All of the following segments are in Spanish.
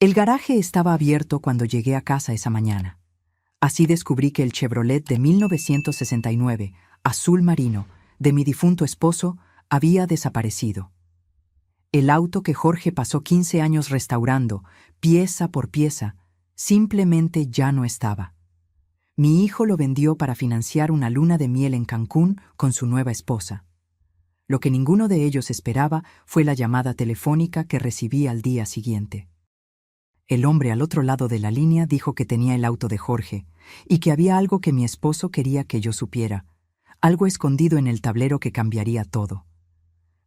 El garaje estaba abierto cuando llegué a casa esa mañana. Así descubrí que el Chevrolet de 1969, azul marino, de mi difunto esposo, había desaparecido. El auto que Jorge pasó 15 años restaurando, pieza por pieza, simplemente ya no estaba. Mi hijo lo vendió para financiar una luna de miel en Cancún con su nueva esposa. Lo que ninguno de ellos esperaba fue la llamada telefónica que recibí al día siguiente. El hombre al otro lado de la línea dijo que tenía el auto de Jorge y que había algo que mi esposo quería que yo supiera, algo escondido en el tablero que cambiaría todo.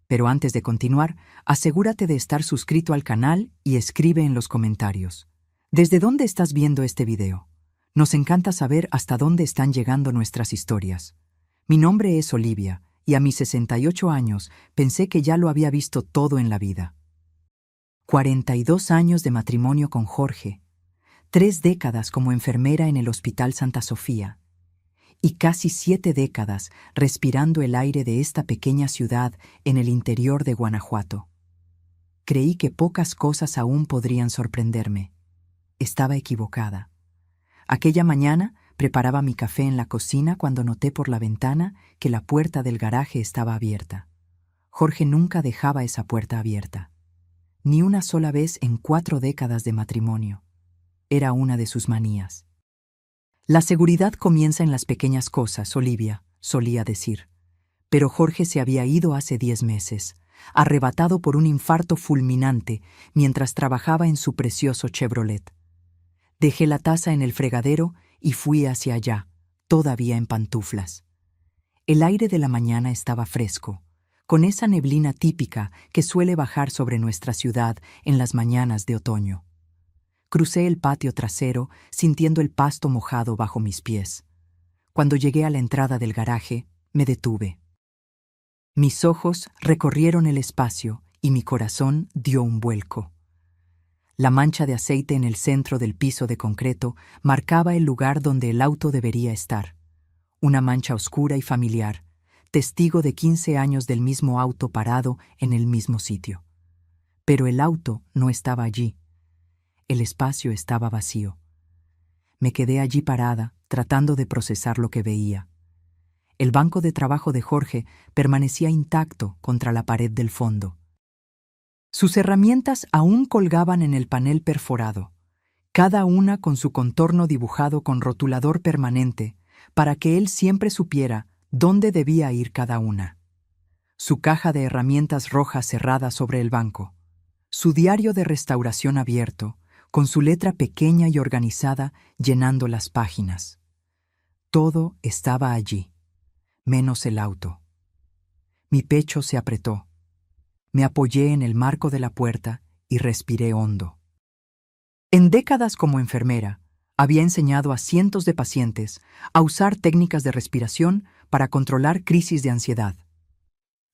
Pero antes de continuar, asegúrate de estar suscrito al canal y escribe en los comentarios. ¿Desde dónde estás viendo este video? Nos encanta saber hasta dónde están llegando nuestras historias. Mi nombre es Olivia y a mis 68 años pensé que ya lo había visto todo en la vida. 42 años de matrimonio con Jorge, 3 décadas como enfermera en el Hospital Santa Sofía y casi 7 décadas respirando el aire de esta pequeña ciudad en el interior de Guanajuato. Creí que pocas cosas aún podrían sorprenderme. Estaba equivocada. Aquella mañana preparaba mi café en la cocina cuando noté por la ventana que la puerta del garaje estaba abierta. Jorge nunca dejaba esa puerta abierta. Ni una sola vez en 4 décadas de matrimonio. Era una de sus manías. La seguridad comienza en las pequeñas cosas, Olivia, solía decir. Pero Jorge se había ido hace 10 meses, arrebatado por un infarto fulminante mientras trabajaba en su precioso Chevrolet. Dejé la taza en el fregadero y fui hacia allá, todavía en pantuflas. El aire de la mañana estaba fresco, con esa neblina típica que suele bajar sobre nuestra ciudad en las mañanas de otoño. Crucé el patio trasero, sintiendo el pasto mojado bajo mis pies. Cuando llegué a la entrada del garaje, me detuve. Mis ojos recorrieron el espacio y mi corazón dio un vuelco. La mancha de aceite en el centro del piso de concreto marcaba el lugar donde el auto debería estar. Una mancha oscura y familiar, testigo de 15 años del mismo auto parado en el mismo sitio. Pero el auto no estaba allí. El espacio estaba vacío. Me quedé allí parada, tratando de procesar lo que veía. El banco de trabajo de Jorge permanecía intacto contra la pared del fondo. Sus herramientas aún colgaban en el panel perforado, cada una con su contorno dibujado con rotulador permanente, para que él siempre supiera dónde debía ir cada una. Su caja de herramientas roja cerrada sobre el banco. Su diario de restauración abierto, con su letra pequeña y organizada llenando las páginas. Todo estaba allí, menos el auto. Mi pecho se apretó. Me apoyé en el marco de la puerta y respiré hondo. En décadas como enfermera, había enseñado a cientos de pacientes a usar técnicas de respiración para controlar crisis de ansiedad.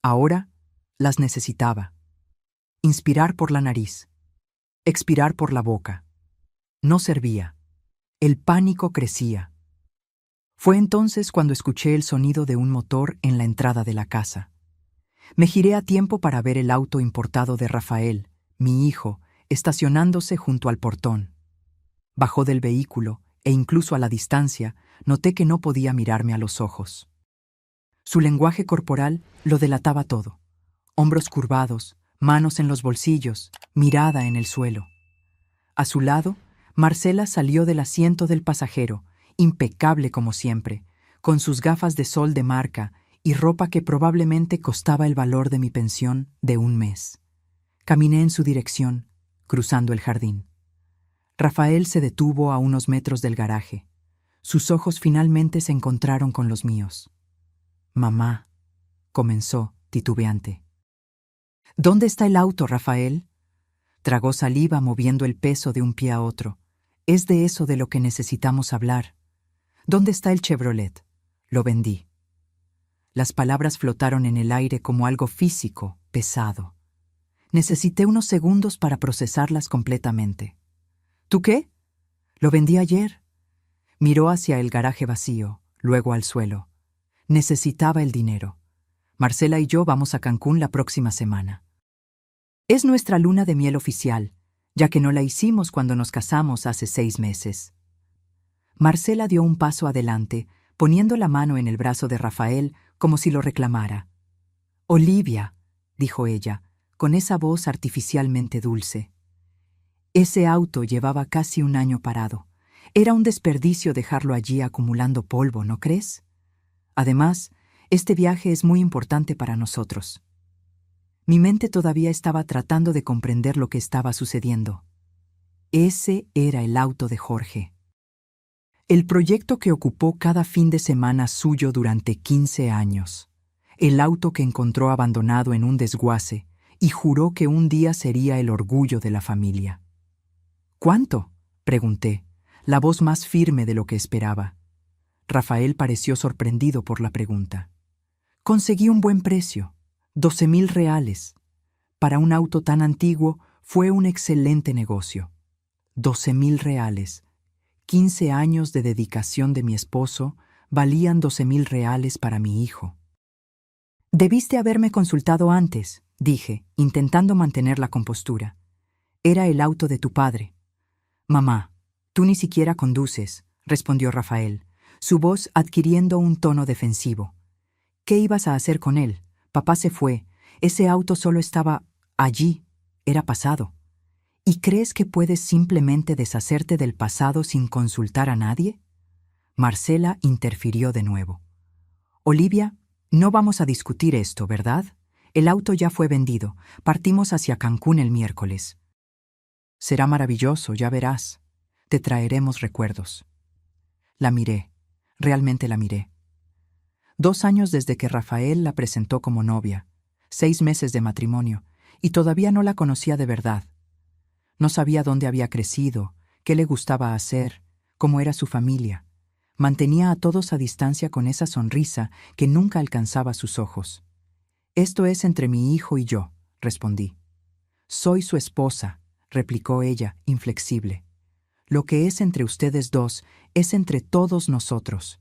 Ahora las necesitaba. Inspirar por la nariz. Expirar por la boca. No servía. El pánico crecía. Fue entonces cuando escuché el sonido de un motor en la entrada de la casa. Me giré a tiempo para ver el auto importado de Rafael, mi hijo, estacionándose junto al portón. Bajó del vehículo e incluso a la distancia noté que no podía mirarme a los ojos. Su lenguaje corporal lo delataba todo. Hombros curvados, manos en los bolsillos, mirada en el suelo. A su lado, Marcela salió del asiento del pasajero, impecable como siempre, con sus gafas de sol de marca y ropa que probablemente costaba el valor de mi pensión de un mes. Caminé en su dirección, cruzando el jardín. Rafael se detuvo a unos metros del garaje. Sus ojos finalmente se encontraron con los míos. «Mamá», comenzó, titubeante. «¿Dónde está el auto, Rafael?» Tragó saliva moviendo el peso de un pie a otro. «Es de eso de lo que necesitamos hablar. ¿Dónde está el Chevrolet?» «Lo vendí». Las palabras flotaron en el aire como algo físico, pesado. Necesité unos segundos para procesarlas completamente. ¿Tú qué? Lo vendí ayer. Miró hacia el garaje vacío, luego al suelo. Necesitaba el dinero. Marcela y yo vamos a Cancún la próxima semana. Es nuestra luna de miel oficial. ya que no la hicimos cuando nos casamos hace 6 meses. Marcela dio un paso adelante, poniendo la mano en el brazo de Rafael como si lo reclamara. «Olivia», dijo ella, con esa voz artificialmente dulce. Ese auto llevaba casi un año parado. Era un desperdicio dejarlo allí acumulando polvo, ¿no crees? Además, este viaje es muy importante para nosotros. Mi mente todavía estaba tratando de comprender lo que estaba sucediendo. Ese era el auto de Jorge. El proyecto que ocupó cada fin de semana suyo durante 15 años. El auto que encontró abandonado en un desguace y juró que un día sería el orgullo de la familia. «¿Cuánto?», pregunté, la voz más firme de lo que esperaba. Rafael pareció sorprendido por la pregunta. «Conseguí un buen precio, 12,000 reales. Para un auto tan antiguo fue un excelente negocio. 12,000 reales. 15 años de dedicación de mi esposo valían 12,000 reales para mi hijo». «Debiste haberme consultado antes», dije, intentando mantener la compostura. «Era el auto de tu padre». «Mamá, tú ni siquiera conduces», respondió Rafael, su voz adquiriendo un tono defensivo. «¿Qué ibas a hacer con él? Papá se fue. Ese auto solo estaba allí. Era pasado. ¿Y crees que puedes simplemente deshacerte del pasado sin consultar a nadie?» Marcela interfirió de nuevo. «Olivia, no vamos a discutir esto, ¿verdad? El auto ya fue vendido. Partimos hacia Cancún el miércoles». «Será maravilloso, ya verás. Te traeremos recuerdos». La miré. Realmente la miré. 2 años desde que Rafael la presentó como novia, 6 meses de matrimonio, y todavía no la conocía de verdad. No sabía dónde había crecido, qué le gustaba hacer, cómo era su familia. Mantenía a todos a distancia con esa sonrisa que nunca alcanzaba sus ojos. «Esto es entre mi hijo y yo», respondí. «Soy su esposa», replicó ella, inflexible. «Lo que es entre ustedes dos es entre todos nosotros».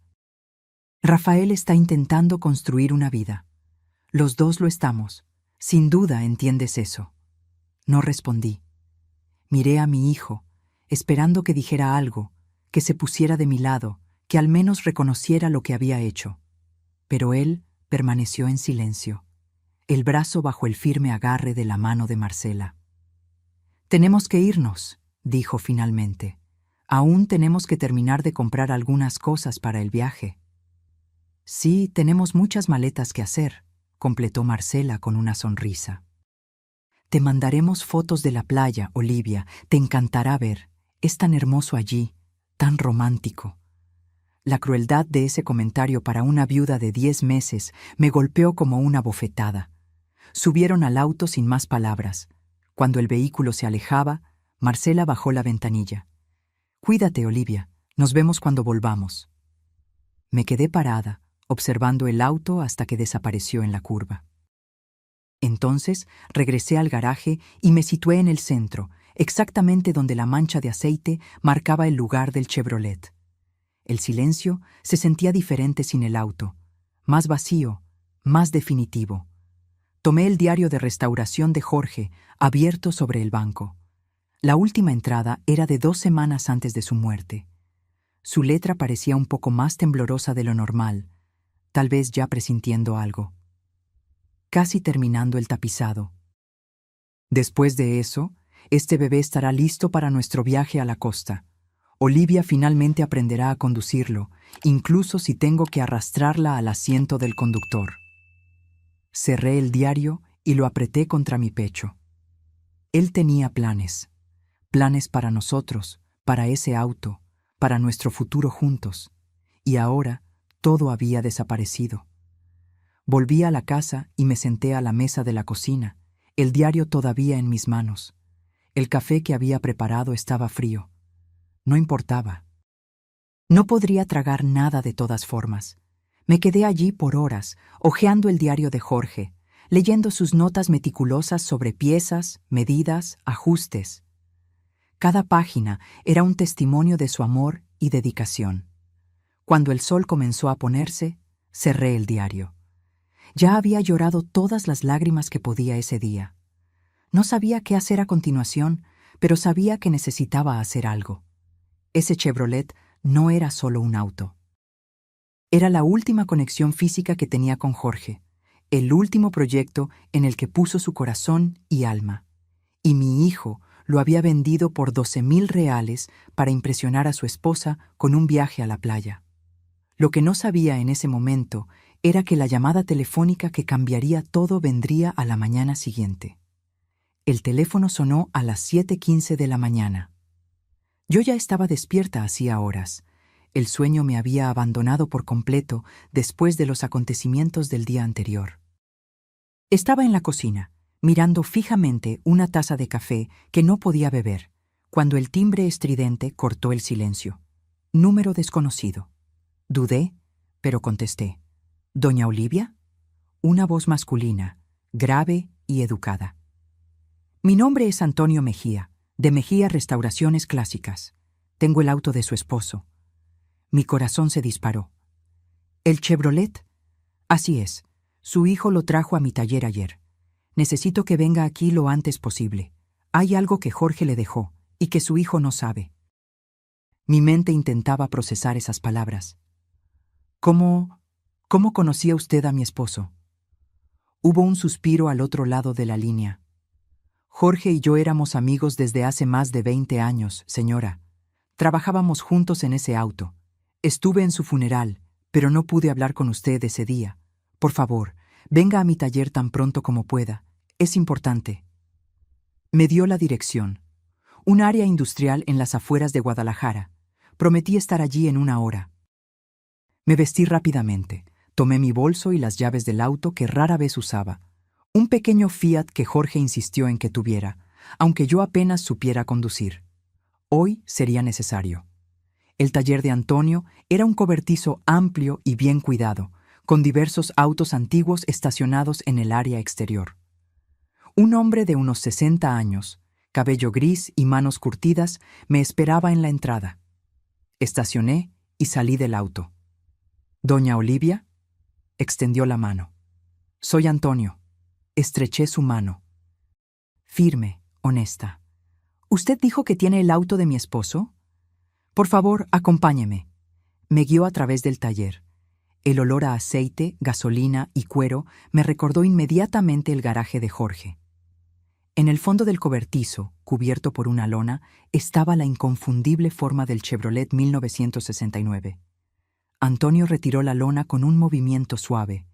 Rafael está intentando construir una vida. Los dos lo estamos. Sin duda entiendes eso. No respondí. Miré a mi hijo, esperando que dijera algo, que se pusiera de mi lado, que al menos reconociera lo que había hecho. Pero él permaneció en silencio, el brazo bajo el firme agarre de la mano de Marcela. «Tenemos que irnos», dijo finalmente. «Aún tenemos que terminar de comprar algunas cosas para el viaje». «Sí, tenemos muchas maletas que hacer», completó Marcela con una sonrisa. «Te mandaremos fotos de la playa, Olivia. Te encantará ver. Es tan hermoso allí, tan romántico». La crueldad de ese comentario para una viuda de 10 meses me golpeó como una bofetada. Subieron al auto sin más palabras. Cuando el vehículo se alejaba, Marcela bajó la ventanilla. «Cuídate, Olivia. Nos vemos cuando volvamos». Me quedé parada, observando el auto hasta que desapareció en la curva. Entonces regresé al garaje y me situé en el centro, exactamente donde la mancha de aceite marcaba el lugar del Chevrolet. El silencio se sentía diferente sin el auto, más vacío, más definitivo. Tomé el diario de restauración de Jorge, abierto sobre el banco. La última entrada era de 2 semanas antes de su muerte. Su letra parecía un poco más temblorosa de lo normal, tal vez ya presintiendo algo. Casi terminando el tapizado. «Después de eso, este bebé estará listo para nuestro viaje a la costa. Olivia finalmente aprenderá a conducirlo, incluso si tengo que arrastrarla al asiento del conductor». Cerré el diario y lo apreté contra mi pecho. Él tenía planes. Planes para nosotros, para ese auto, para nuestro futuro juntos. Y ahora todo había desaparecido. Volví a la casa y me senté a la mesa de la cocina, el diario todavía en mis manos. El café que había preparado estaba frío. No importaba. No podría tragar nada de todas formas. Me quedé allí por horas, hojeando el diario de Jorge, leyendo sus notas meticulosas sobre piezas, medidas, ajustes. Cada página era un testimonio de su amor y dedicación. Cuando el sol comenzó a ponerse, cerré el diario. Ya había llorado todas las lágrimas que podía ese día. No sabía qué hacer a continuación, pero sabía que necesitaba hacer algo. Ese Chevrolet no era solo un auto. Era la última conexión física que tenía con Jorge, el último proyecto en el que puso su corazón y alma. Y mi hijo lo había vendido por 12,000 reales para impresionar a su esposa con un viaje a la playa. Lo que no sabía en ese momento era que la llamada telefónica que cambiaría todo vendría a la mañana siguiente. El teléfono sonó a las 7:15 de la mañana. Yo ya estaba despierta hacía horas. El sueño me había abandonado por completo después de los acontecimientos del día anterior. Estaba en la cocina, mirando fijamente una taza de café que no podía beber, cuando el timbre estridente cortó el silencio. Número desconocido. Dudé, pero contesté. ¿Doña Olivia? Una voz masculina, grave y educada. Mi nombre es Antonio Mejía, de Mejía Restauraciones Clásicas. Tengo el auto de su esposo. Mi corazón se disparó. ¿El Chevrolet? Así es. Su hijo lo trajo a mi taller ayer. Necesito que venga aquí lo antes posible. Hay algo que Jorge le dejó y que su hijo no sabe. Mi mente intentaba procesar esas palabras. ¿Cómo conocía usted a mi esposo? Hubo un suspiro al otro lado de la línea. Jorge y yo éramos amigos desde hace más de 20 años, señora. Trabajábamos juntos en ese auto. Estuve en su funeral, pero no pude hablar con usted ese día. Por favor, venga a mi taller tan pronto como pueda. Es importante. Me dio la dirección. Un área industrial en las afueras de Guadalajara. Prometí estar allí en 1 hora. Me vestí rápidamente. Tomé mi bolso y las llaves del auto que rara vez usaba. Un pequeño Fiat que Jorge insistió en que tuviera, aunque yo apenas supiera conducir. Hoy sería necesario. El taller de Antonio era un cobertizo amplio y bien cuidado, con diversos autos antiguos estacionados en el área exterior. Un hombre de unos 60 años, cabello gris y manos curtidas, me esperaba en la entrada. Estacioné y salí del auto. ¿Doña Olivia? Extendió la mano. Soy Antonio. Estreché su mano. Firme, honesta. ¿Usted dijo que tiene el auto de mi esposo? Por favor, acompáñeme. Me guió a través del taller. El olor a aceite, gasolina y cuero me recordó inmediatamente el garaje de Jorge. En el fondo del cobertizo, cubierto por una lona, estaba la inconfundible forma del Chevrolet 1969. Antonio retiró la lona con un movimiento suave.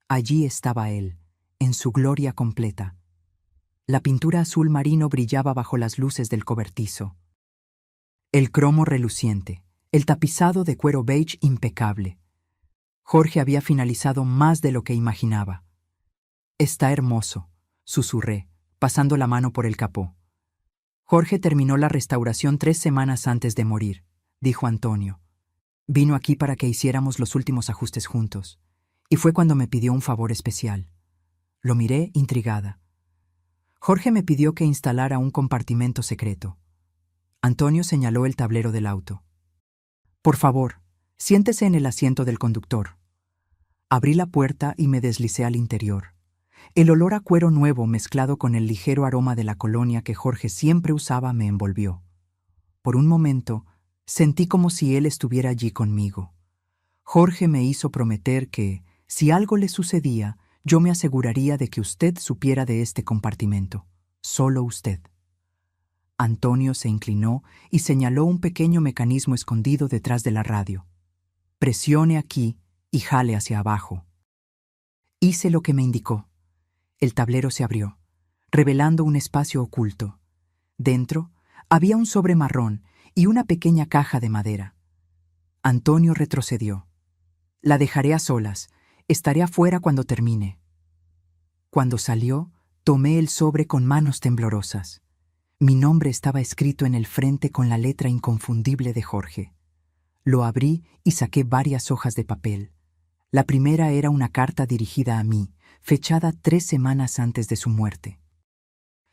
Allí estaba él, en su gloria completa. La pintura azul marino brillaba bajo las luces del cobertizo. El cromo reluciente, el tapizado de cuero beige impecable. Jorge había finalizado más de lo que imaginaba. Está hermoso, susurré, pasando la mano por el capó. Jorge terminó la restauración 3 semanas antes de morir, dijo Antonio. Vino aquí para que hiciéramos los últimos ajustes juntos, y fue cuando me pidió un favor especial. Lo miré intrigada. Jorge me pidió que instalara un compartimento secreto. Antonio señaló el tablero del auto. Por favor, siéntese en el asiento del conductor. Abrí la puerta y me deslicé al interior. El olor a cuero nuevo mezclado con el ligero aroma de la colonia que Jorge siempre usaba me envolvió. Por un momento, sentí como si él estuviera allí conmigo. Jorge me hizo prometer que, si algo le sucedía, yo me aseguraría de que usted supiera de este compartimento. Solo usted. Antonio se inclinó y señaló un pequeño mecanismo escondido detrás de la radio. Presione aquí y jale hacia abajo. Hice lo que me indicó. El tablero se abrió, revelando un espacio oculto. Dentro había un sobre marrón y una pequeña caja de madera. Antonio retrocedió. La dejaré a solas. Estaré afuera cuando termine. Cuando salió, tomé el sobre con manos temblorosas. Mi nombre estaba escrito en el frente con la letra inconfundible de Jorge. Lo abrí y saqué varias hojas de papel. La primera era una carta dirigida a mí, fechada 3 semanas antes de su muerte.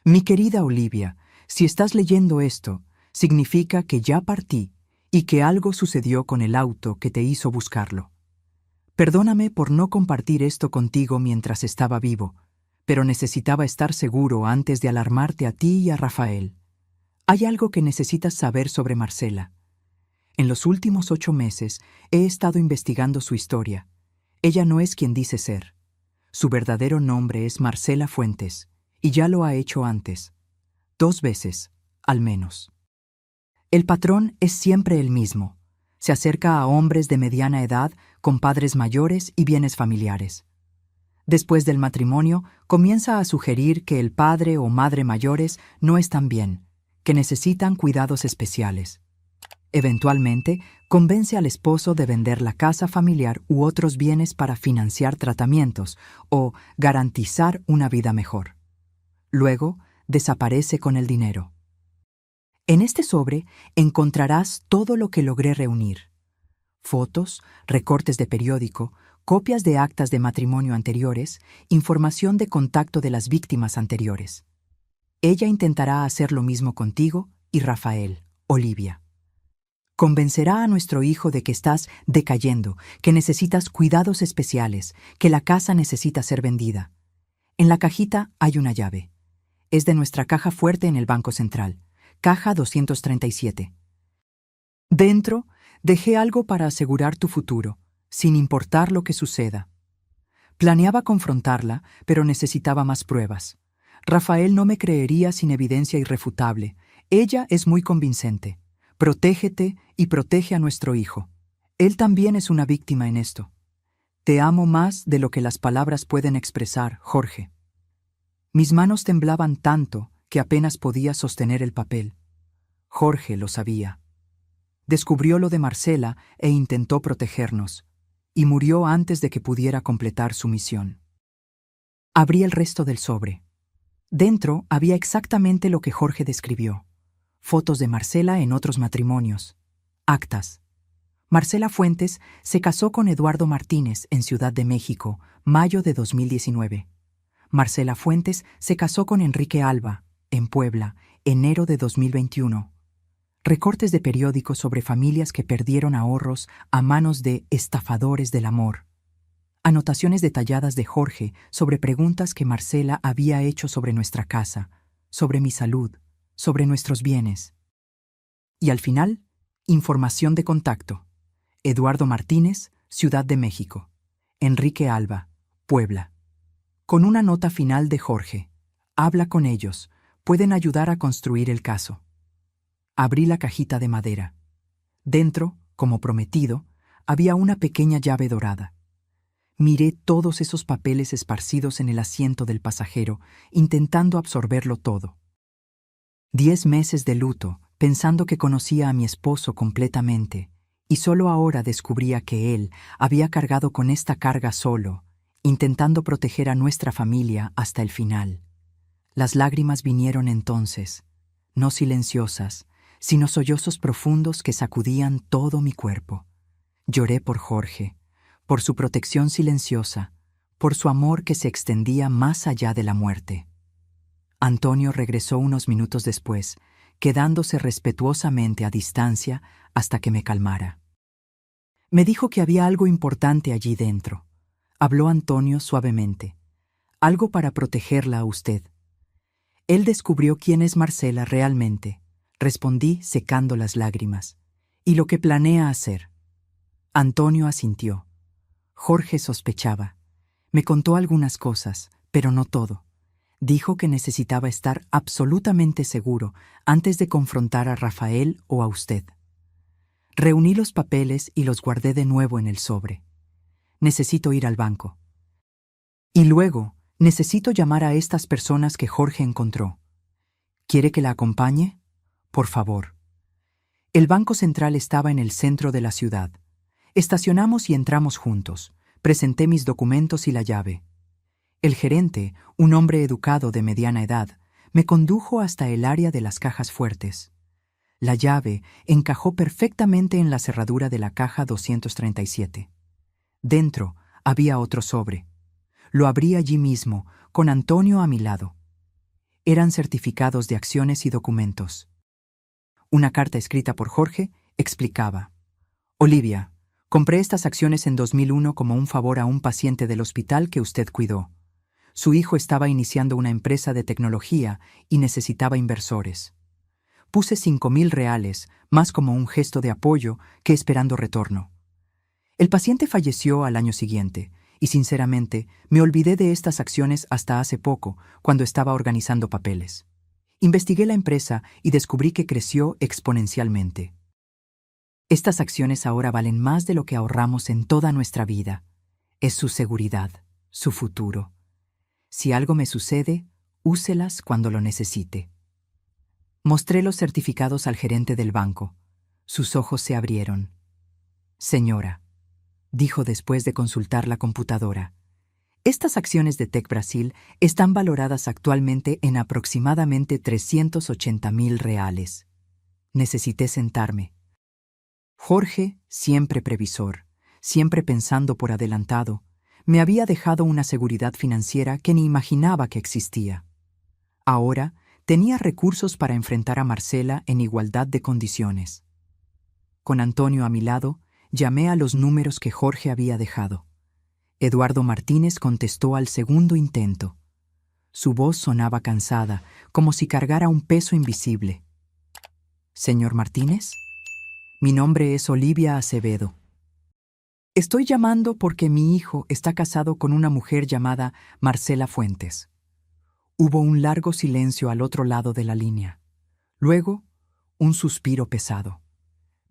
Mi querida Olivia, si estás leyendo esto, significa que ya partí y que algo sucedió con el auto que te hizo buscarlo. Perdóname por no compartir esto contigo mientras estaba vivo, pero necesitaba estar seguro antes de alarmarte a ti y a Rafael. Hay algo que necesitas saber sobre Marcela. En los últimos 8 meses he estado investigando su historia. Ella no es quien dice ser. Su verdadero nombre es Marcela Fuentes, y ya lo ha hecho antes. 2 veces, al menos. El patrón es siempre el mismo. Se acerca a hombres de mediana edad con padres mayores y bienes familiares. Después del matrimonio, comienza a sugerir que el padre o madre mayores no están bien, que necesitan cuidados especiales. Eventualmente, convence al esposo de vender la casa familiar u otros bienes para financiar tratamientos o garantizar una vida mejor. Luego, desaparece con el dinero. En este sobre encontrarás todo lo que logré reunir: fotos, recortes de periódico, copias de actas de matrimonio anteriores, información de contacto de las víctimas anteriores. Ella intentará hacer lo mismo contigo y Rafael, Olivia. Convencerá a nuestro hijo de que estás decayendo, que necesitas cuidados especiales, que la casa necesita ser vendida. En la cajita hay una llave. Es de nuestra caja fuerte en el Banco Central, caja 237. Dentro, dejé algo para asegurar tu futuro, sin importar lo que suceda. Planeaba confrontarla, pero necesitaba más pruebas. Rafael no me creería sin evidencia irrefutable. Ella es muy convincente. Protégete y protege a nuestro hijo. Él también es una víctima en esto. Te amo más de lo que las palabras pueden expresar, Jorge. Mis manos temblaban tanto que apenas podía sostener el papel. Jorge lo sabía. Descubrió lo de Marcela e intentó protegernos, y murió antes de que pudiera completar su misión. Abrí el resto del sobre. Dentro había exactamente lo que Jorge describió: fotos de Marcela en otros matrimonios, actas. Marcela Fuentes se casó con Eduardo Martínez en Ciudad de México, mayo de 2019. Marcela Fuentes se casó con Enrique Alba, en Puebla, enero de 2021. Recortes de periódicos sobre familias que perdieron ahorros a manos de estafadores del amor. Anotaciones detalladas de Jorge sobre preguntas que Marcela había hecho sobre nuestra casa, sobre mi salud, sobre nuestros bienes. Y al final, información de contacto: Eduardo Martínez, Ciudad de México; Enrique Alba, Puebla. Con una nota final de Jorge: habla con ellos, pueden ayudar a construir el caso. Abrí la cajita de madera. Dentro, como prometido, había una pequeña llave dorada. Miré todos esos papeles esparcidos en el asiento del pasajero, intentando absorberlo todo. 10 meses de luto, pensando que conocía a mi esposo completamente, y solo ahora descubría que él había cargado con esta carga solo, intentando proteger a nuestra familia hasta el final. Las lágrimas vinieron entonces, no silenciosas, sino sollozos profundos que sacudían todo mi cuerpo. Lloré por Jorge, por su protección silenciosa, por su amor que se extendía más allá de la muerte. Antonio regresó unos minutos después, quedándose respetuosamente a distancia hasta que me calmara. Me dijo que había algo importante allí dentro. Habló Antonio suavemente. Algo para protegerla a usted. Él descubrió quién es Marcela realmente, respondí secando las lágrimas, y lo que planea hacer. Antonio asintió. Jorge sospechaba. Me contó algunas cosas, pero no todo. Dijo que necesitaba estar absolutamente seguro antes de confrontar a Rafael o a usted. Reuní los papeles y los guardé de nuevo en el sobre. Necesito ir al banco. Y luego, necesito llamar a estas personas que Jorge encontró. ¿Quiere que la acompañe? Por favor. El Banco Central estaba en el centro de la ciudad. Estacionamos y entramos juntos. Presenté mis documentos y la llave. El gerente, un hombre educado de mediana edad, me condujo hasta el área de las cajas fuertes. La llave encajó perfectamente en la cerradura de la caja 237. Dentro había otro sobre. Lo abrí allí mismo, con Antonio a mi lado. Eran certificados de acciones y documentos. Una carta escrita por Jorge explicaba: Olivia, compré estas acciones en 2001 como un favor a un paciente del hospital que usted cuidó. Su hijo estaba iniciando una empresa de tecnología y necesitaba inversores. Puse 5.000 reales, más como un gesto de apoyo que esperando retorno. El paciente falleció al año siguiente, y sinceramente me olvidé de estas acciones hasta hace poco, cuando estaba organizando papeles. Investigué la empresa y descubrí que creció exponencialmente. Estas acciones ahora valen más de lo que ahorramos en toda nuestra vida. Es su seguridad, su futuro. Si algo me sucede, úselas cuando lo necesite. Mostré los certificados al gerente del banco. Sus ojos se abrieron. Señora, dijo después de consultar la computadora, estas acciones de Tech Brasil están valoradas actualmente en aproximadamente 380.000 reales. Necesité sentarme. Jorge, siempre previsor, siempre pensando por adelantado, me había dejado una seguridad financiera que ni imaginaba que existía. Ahora tenía recursos para enfrentar a Marcela en igualdad de condiciones. Con Antonio a mi lado, llamé a los números que Jorge había dejado. Eduardo Martínez contestó al segundo intento. Su voz sonaba cansada, como si cargara un peso invisible. «¿Señor Martínez? Mi nombre es Olivia Acevedo. Estoy llamando porque mi hijo está casado con una mujer llamada Marcela Fuentes». Hubo un largo silencio al otro lado de la línea. Luego, un suspiro pesado.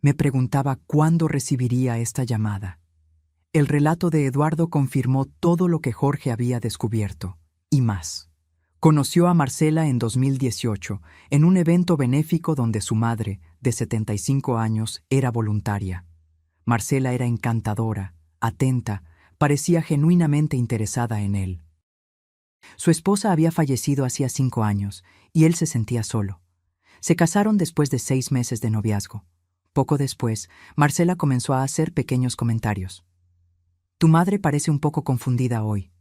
Me preguntaba cuándo recibiría esta llamada. El relato de Eduardo confirmó todo lo que Jorge había descubierto, y más. Conoció a Marcela en 2018, en un evento benéfico donde su madre, de 75 años, era voluntaria. Marcela era encantadora, atenta, parecía genuinamente interesada en él. Su esposa había fallecido hacía 5 años, y él se sentía solo. Se casaron después de 6 meses de noviazgo. Poco después, Marcela comenzó a hacer pequeños comentarios. «Tu madre parece un poco confundida hoy».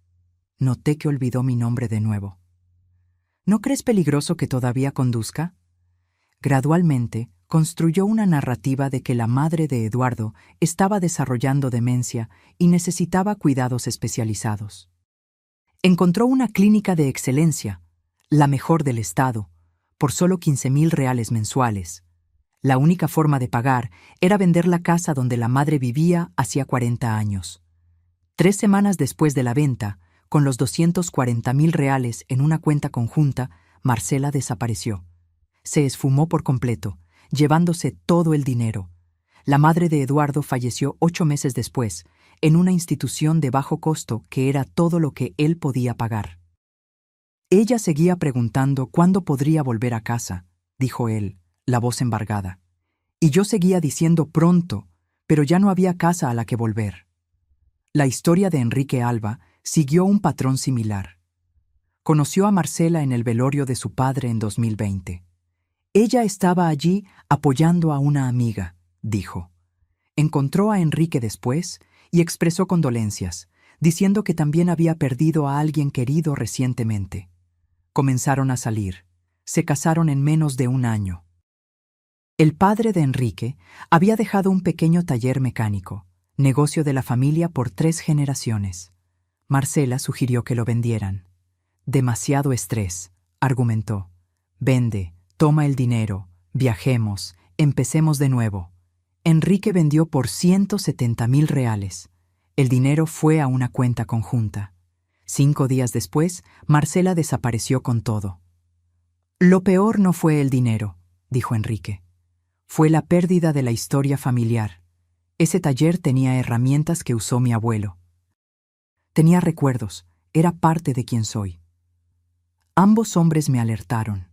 Noté que olvidó mi nombre de nuevo. «¿No crees peligroso que todavía conduzca?» Gradualmente, construyó una narrativa de que la madre de Eduardo estaba desarrollando demencia y necesitaba cuidados especializados. Encontró una clínica de excelencia, la mejor del estado, por solo 15.000 reales mensuales. La única forma de pagar era vender la casa donde la madre vivía hacía 40 años. 3 semanas después de la venta, con los 240.000 reales en una cuenta conjunta, Marcela desapareció. Se esfumó por completo, llevándose todo el dinero. La madre de Eduardo falleció 8 meses después, en una institución de bajo costo que era todo lo que él podía pagar. Ella seguía preguntando cuándo podría volver a casa, dijo él, la voz embargada. Y yo seguía diciendo pronto, pero ya no había casa a la que volver. La historia de Enrique Alba siguió un patrón similar. Conoció a Marcela en el velorio de su padre en 2020. Ella estaba allí apoyando a una amiga, dijo. Encontró a Enrique después y expresó condolencias, diciendo que también había perdido a alguien querido recientemente. Comenzaron a salir. Se casaron en menos de 1 año. El padre de Enrique había dejado un pequeño taller mecánico, negocio de la familia por 3 generaciones. Marcela sugirió que lo vendieran. Demasiado estrés, argumentó. Vende, toma el dinero, viajemos, empecemos de nuevo. Enrique vendió por 170.000 reales. El dinero fue a una cuenta conjunta. 5 días después, Marcela desapareció con todo. Lo peor no fue el dinero, dijo Enrique. Fue la pérdida de la historia familiar. Ese taller tenía herramientas que usó mi abuelo. Tenía recuerdos, era parte de quien soy. Ambos hombres me alertaron.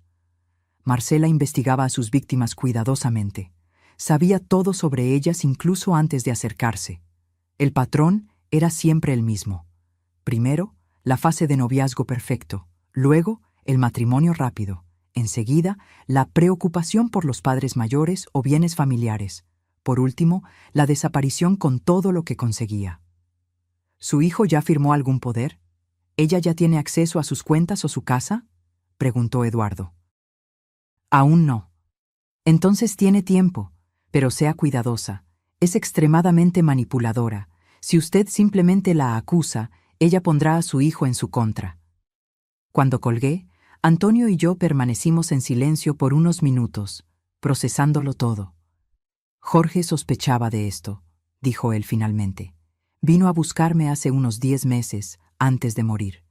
Marcela investigaba a sus víctimas cuidadosamente. Sabía todo sobre ellas incluso antes de acercarse. El patrón era siempre el mismo. Primero, la fase de noviazgo perfecto. Luego, el matrimonio rápido. Enseguida, la preocupación por los padres mayores o bienes familiares. Por último, la desaparición con todo lo que conseguía. ¿Su hijo ya firmó algún poder? ¿Ella ya tiene acceso a sus cuentas o su casa?, preguntó Eduardo. Aún no. Entonces tiene tiempo, pero sea cuidadosa. Es extremadamente manipuladora. Si usted simplemente la acusa, ella pondrá a su hijo en su contra. Cuando colgué, Antonio y yo permanecimos en silencio por unos minutos, procesándolo todo. Jorge sospechaba de esto, dijo él finalmente. Vino a buscarme hace unos 10 meses, antes de morir.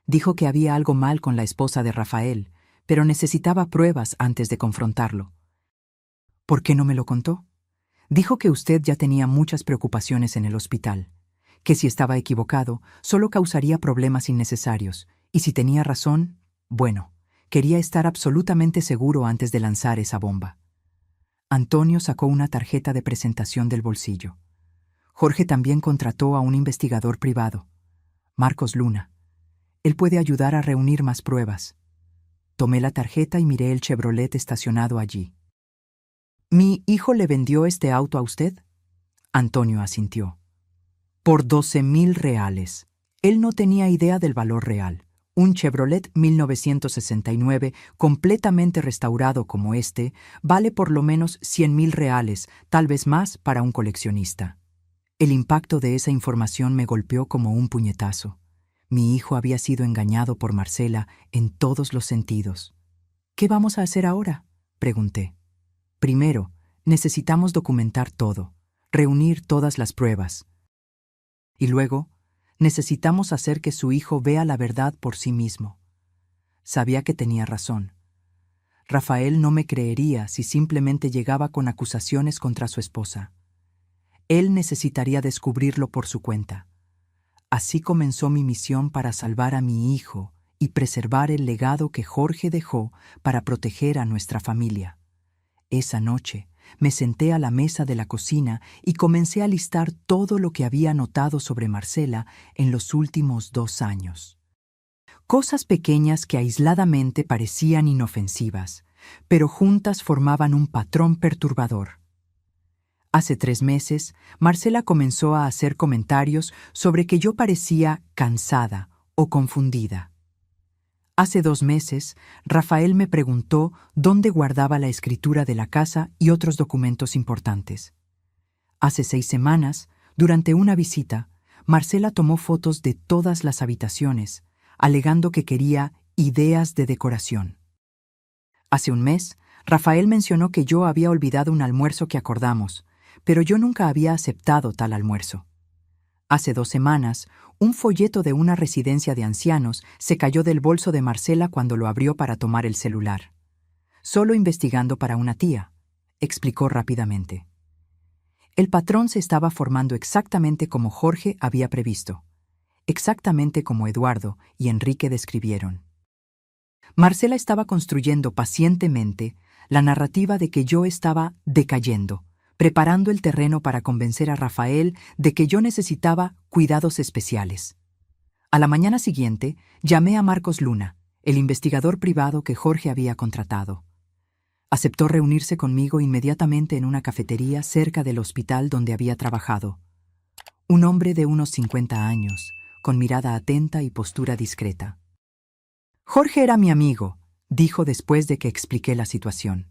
Dijo que había algo mal con la esposa de Rafael, pero necesitaba pruebas antes de confrontarlo. ¿Por qué no me lo contó? Dijo que usted ya tenía muchas preocupaciones en el hospital, que si estaba equivocado, solo causaría problemas innecesarios, y si tenía razón, bueno, quería estar absolutamente seguro antes de lanzar esa bomba. Antonio sacó una tarjeta de presentación del bolsillo. Jorge también contrató a un investigador privado, Marcos Luna. Él puede ayudar a reunir más pruebas. Tomé la tarjeta y miré el Chevrolet estacionado allí. ¿Mi hijo le vendió este auto a usted? Antonio asintió. Por 12,000 reales. Él no tenía idea del valor real. Un Chevrolet 1969, completamente restaurado como este, vale por lo menos 100,000 reales, tal vez más para un coleccionista. El impacto de esa información me golpeó como un puñetazo. Mi hijo había sido engañado por Marcela en todos los sentidos. ¿Qué vamos a hacer ahora?, pregunté. Primero, necesitamos documentar todo, reunir todas las pruebas. Y luego, necesitamos hacer que su hijo vea la verdad por sí mismo. Sabía que tenía razón. Rafael no me creería si simplemente llegaba con acusaciones contra su esposa. Él necesitaría descubrirlo por su cuenta. Así comenzó mi misión para salvar a mi hijo y preservar el legado que Jorge dejó para proteger a nuestra familia. Esa noche, me senté a la mesa de la cocina y comencé a listar todo lo que había notado sobre Marcela en los últimos 2 años. Cosas pequeñas que aisladamente parecían inofensivas, pero juntas formaban un patrón perturbador. Hace 3 meses, Marcela comenzó a hacer comentarios sobre que yo parecía cansada o confundida. Hace 2 meses, Rafael me preguntó dónde guardaba la escritura de la casa y otros documentos importantes. Hace 6 semanas, durante una visita, Marcela tomó fotos de todas las habitaciones, alegando que quería ideas de decoración. Hace un mes, Rafael mencionó que yo había olvidado un almuerzo que acordamos, pero yo nunca había aceptado tal almuerzo. Hace 2 semanas, un folleto de una residencia de ancianos se cayó del bolso de Marcela cuando lo abrió para tomar el celular. Solo investigando para una tía, explicó rápidamente. El patrón se estaba formando exactamente como Jorge había previsto, exactamente como Eduardo y Enrique describieron. Marcela estaba construyendo pacientemente la narrativa de que yo estaba decayendo, preparando el terreno para convencer a Rafael de que yo necesitaba cuidados especiales. A la mañana siguiente, llamé a Marcos Luna, el investigador privado que Jorge había contratado. Aceptó reunirse conmigo inmediatamente en una cafetería cerca del hospital donde había trabajado. Un hombre de unos 50 años, con mirada atenta y postura discreta. Jorge era mi amigo, dijo después de que expliqué la situación.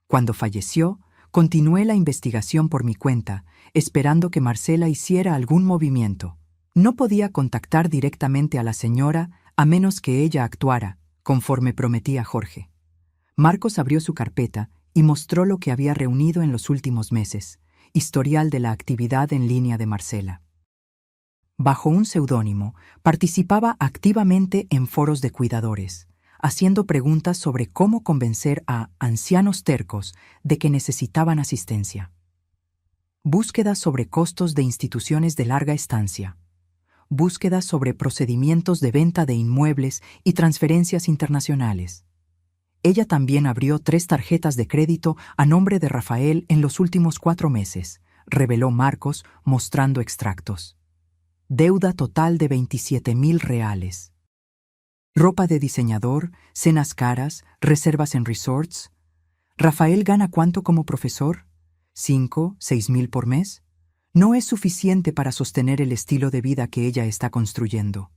Cuando falleció, continué la investigación por mi cuenta, esperando que Marcela hiciera algún movimiento. No podía contactar directamente a la señora a menos que ella actuara, conforme prometía Jorge. Marcos abrió su carpeta y mostró lo que había reunido en los últimos meses, historial de la actividad en línea de Marcela. Bajo un seudónimo, participaba activamente en foros de cuidadores, haciendo preguntas sobre cómo convencer a ancianos tercos de que necesitaban asistencia. Búsquedas sobre costos de instituciones de larga estancia. Búsquedas sobre procedimientos de venta de inmuebles y transferencias internacionales. Ella también abrió 3 tarjetas de crédito a nombre de Rafael en los últimos 4 meses, reveló Marcos mostrando extractos. Deuda total de 27,000 reales. Ropa de diseñador, cenas caras, reservas en resorts. ¿Rafael gana cuánto como profesor? ¿5, 6,000 por mes? No es suficiente para sostener el estilo de vida que ella está construyendo.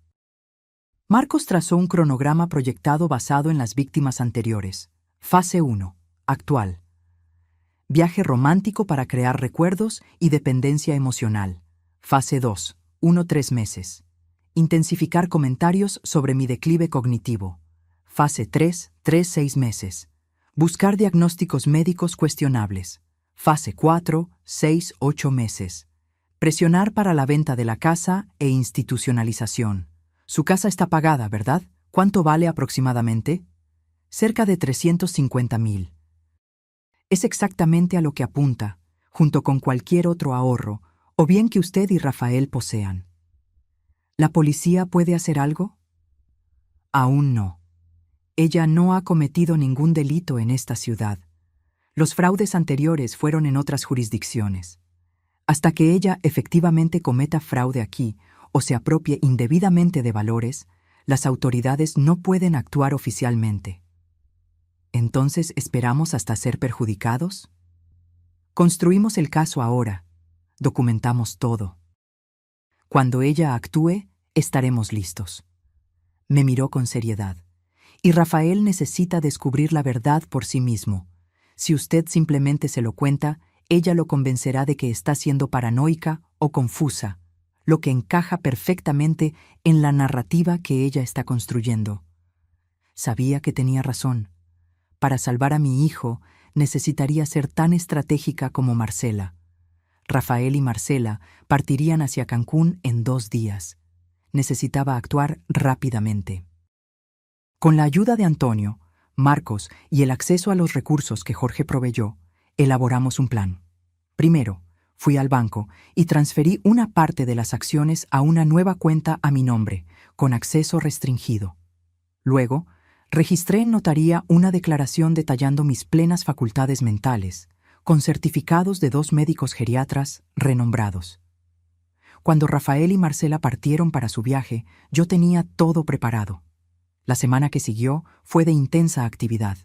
Marcos trazó un cronograma proyectado basado en las víctimas anteriores. Fase 1. Actual. Viaje romántico para crear recuerdos y dependencia emocional. Fase 2. 1-3 meses. Intensificar comentarios sobre mi declive cognitivo. Fase 3, 3-6 meses. Buscar diagnósticos médicos cuestionables. Fase 4, 6, 8 meses. Presionar para la venta de la casa e institucionalización. Su casa está pagada, ¿verdad? ¿Cuánto vale aproximadamente? Cerca de 350,000. Es exactamente a lo que apunta, junto con cualquier otro ahorro, o bien que usted y Rafael posean. ¿La policía puede hacer algo? Aún no. Ella no ha cometido ningún delito en esta ciudad. Los fraudes anteriores fueron en otras jurisdicciones. Hasta que ella efectivamente cometa fraude aquí o se apropie indebidamente de valores, las autoridades no pueden actuar oficialmente. ¿Entonces esperamos hasta ser perjudicados? Construimos el caso ahora. Documentamos todo. Cuando ella actúe, estaremos listos. Me miró con seriedad. Y Rafael necesita descubrir la verdad por sí mismo. Si usted simplemente se lo cuenta, ella lo convencerá de que está siendo paranoica o confusa, lo que encaja perfectamente en la narrativa que ella está construyendo. Sabía que tenía razón. Para salvar a mi hijo, necesitaría ser tan estratégica como Marcela. Rafael y Marcela partirían hacia Cancún en 2 días. Necesitaba actuar rápidamente. Con la ayuda de Antonio, Marcos y el acceso a los recursos que Jorge proveyó, elaboramos un plan. Primero, fui al banco y transferí una parte de las acciones a una nueva cuenta a mi nombre, con acceso restringido. Luego, registré en notaría una declaración detallando mis plenas facultades mentales, con certificados de 2 médicos geriatras renombrados. Cuando Rafael y Marcela partieron para su viaje, yo tenía todo preparado. La semana que siguió fue de intensa actividad.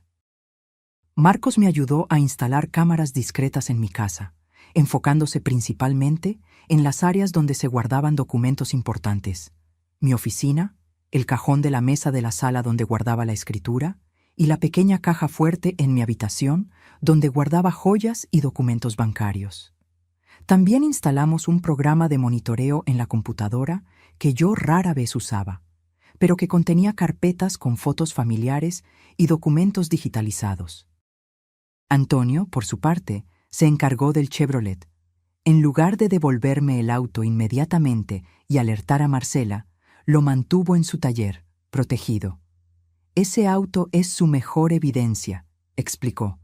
Marcos me ayudó a instalar cámaras discretas en mi casa, enfocándose principalmente en las áreas donde se guardaban documentos importantes: mi oficina, el cajón de la mesa de la sala donde guardaba la escritura y la pequeña caja fuerte en mi habitación donde guardaba joyas y documentos bancarios. También instalamos un programa de monitoreo en la computadora que yo rara vez usaba, pero que contenía carpetas con fotos familiares y documentos digitalizados. Antonio, por su parte, se encargó del Chevrolet. En lugar de devolverme el auto inmediatamente y alertar a Marcela, lo mantuvo en su taller, protegido. Ese auto es su mejor evidencia, explicó.